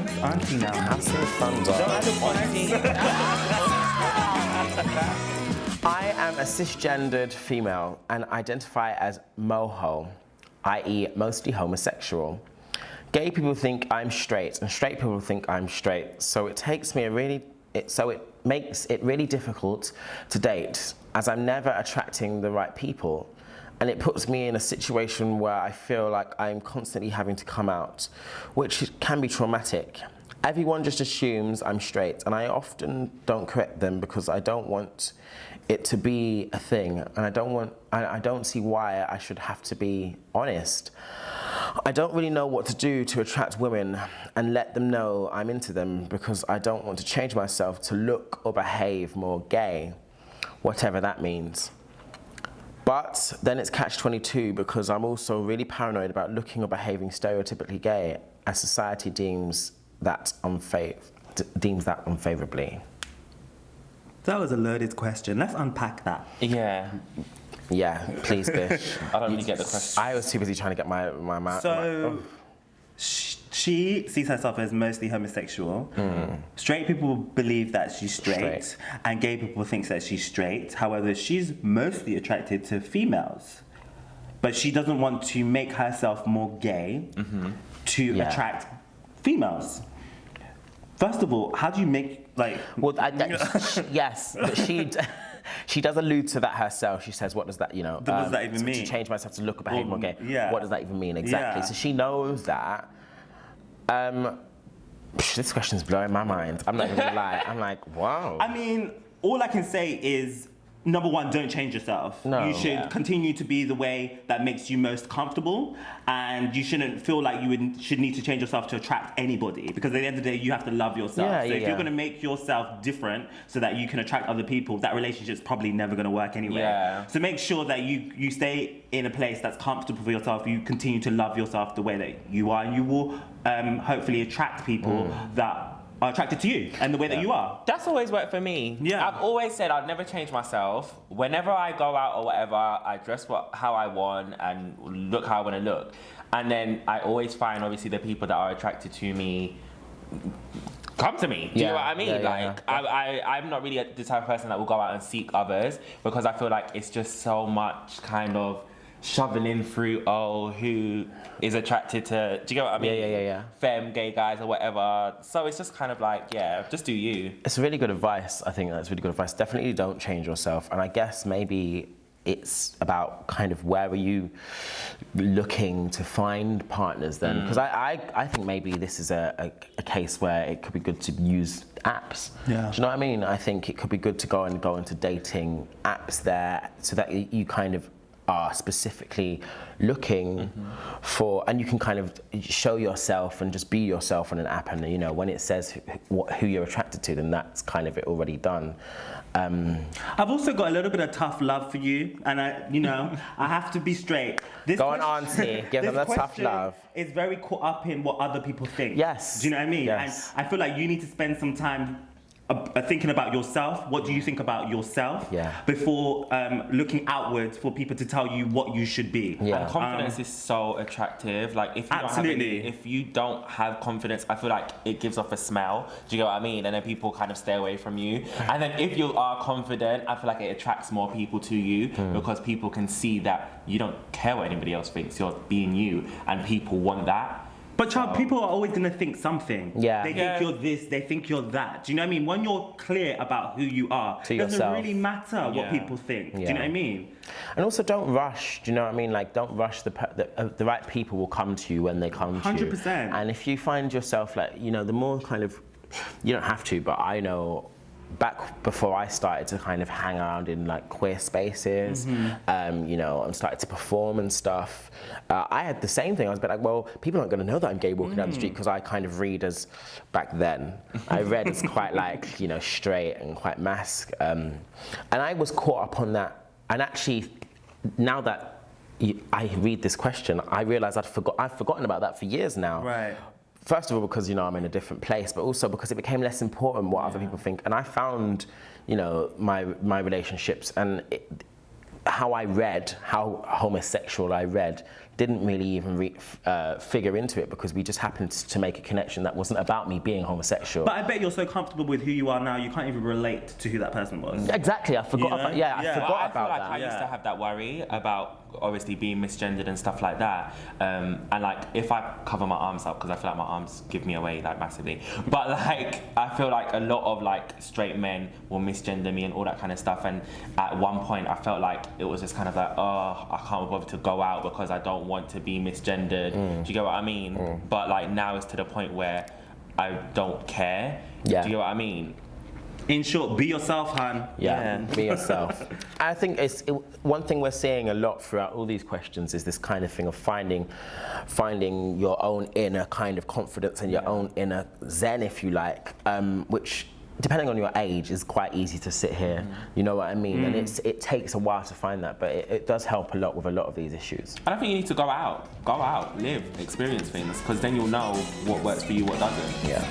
Just auntie now. Have some fun, Auntie. I am a cisgendered female and identify as MOHO, i.e. mostly homosexual. Gay people think I'm straight and straight people think I'm straight, so it makes it really difficult to date as I'm never attracting the right people, and it puts me in a situation where I feel like I'm constantly having to come out, which can be traumatic. Everyone just assumes I'm straight, and I often don't correct them because I don't want it to be a thing, and I don't see why I should have to be honest. I don't really know what to do to attract women and let them know I'm into them because I don't want to change myself to look or behave more gay, whatever that means. But then it's catch-22 because I'm also really paranoid about looking or behaving stereotypically gay as society deems that unfavorably. That was a loaded question. Let's unpack that. Yeah. Yeah, please, Bish. I don't really get the question. I was too busy trying to get my So, she sees herself as mostly homosexual. Straight people believe that she's straight, and gay people think that she's straight. However, she's mostly attracted to females. But she doesn't want to make herself more gay to attract females. First of all, how do you make, like... Well, yes, but she does allude to that herself. She says, what does that, what does that even mean? To change myself to look or behave more gay. Yeah. What does that even mean? Exactly. Yeah. So she knows that. This question's blowing my mind. I'm not even gonna lie. I'm like, wow. I mean, all I can say is, number one, don't change yourself. No. You should continue to be the way that makes you most comfortable, and you shouldn't feel like you should need to change yourself to attract anybody, because at the end of the day, you have to love yourself. So if you're going to make yourself different so that you can attract other people, that relationship's probably never going to work anyway. Yeah. So make sure that you stay in a place that's comfortable for yourself. You continue to love yourself the way that you are, and you will hopefully attract people that are attracted to you and the way that you are. That's always worked for me. Yeah. I've always said I'd never change myself. Whenever I go out or whatever, I dress how I want and look how I want to look. And then I always find, obviously, the people that are attracted to me come to me. Do you know what I mean? I'm not really the type of person that will go out and seek others, because I feel like it's just so much kind of shoveling through, who is attracted to, do you get what I mean? Yeah. Femme, gay guys or whatever. So it's just kind of like, just do you. It's really good advice. I think that's really good advice. Definitely don't change yourself. And I guess maybe it's about kind of where are you looking to find partners then? Because I think maybe this is a case where it could be good to use apps. Yeah. Do you know what I mean? I think it could be good to go into dating apps there so that you kind of are specifically looking for, and you can kind of show yourself and just be yourself on an app, and when it says who you're attracted to, then that's kind of it already done. I've also got a little bit of tough love for you, and I have to be straight. Go on, Auntie, give them the tough love. It's very caught up in what other people think. Yes. Do you know what I mean? Yes. And I feel like you need to spend some time thinking about yourself. What do you think about yourself? Yeah. Before looking outwards for people to tell you what you should be. Yeah. And confidence is so attractive. Like if you don't have confidence, I feel like it gives off a smell. Do you get what I mean? And then people kind of stay away from you. And then if you are confident, I feel like it attracts more people to you because people can see that you don't care what anybody else thinks. You're being you, and people want that. But child, people are always gonna think something. Yeah. They think you're this, they think you're that. Do you know what I mean? When you're clear about who you are, it doesn't really matter what people think. Do you know what I mean? And also, don't rush. Do you know what I mean? Like, don't rush. The right people will come to you when they come to you. 100%. And if you find yourself like, the more kind of, you don't have to, but I know, back before I started to kind of hang around in like queer spaces, and started to perform and stuff, I had the same thing. I was a bit like, well, people aren't going to know that I'm gay walking down the street, because I kind of read as, back then, I read as quite like, straight and quite masc. And I was caught up on that. And actually, now that I read this question, I realise I've forgotten about that for years now. Right. First of all, because I'm in a different place, but also because it became less important what other people think. And I found, my relationships and how homosexual I read didn't really even figure into it because we just happened to make a connection that wasn't about me being homosexual. But I bet you're so comfortable with who you are now, you can't even relate to who that person was. Exactly, I forgot You know? about, I forgot I feel about like that. I used to have that worry about obviously being misgendered and stuff like that. And like if I cover my arms up, because I feel like my arms give me away like massively. But like I feel like a lot of like straight men will misgender me and all that kind of stuff. And at one point I felt like it was just kind of like, oh, I can't bother to go out because I don't want to be misgendered. Do you get what I mean? But like now it's to the point where I don't care. Yeah. Do you get what I mean? In short, be yourself, hon. Yeah, be yourself. I think one thing we're seeing a lot throughout all these questions is this kind of thing of finding your own inner kind of confidence and your own inner zen, if you like, which, depending on your age, is quite easy to sit here. You know what I mean? And it takes a while to find that, but it does help a lot with a lot of these issues. I don't think you need to go out, live, experience things, because then you'll know what works for you, what doesn't. Yeah.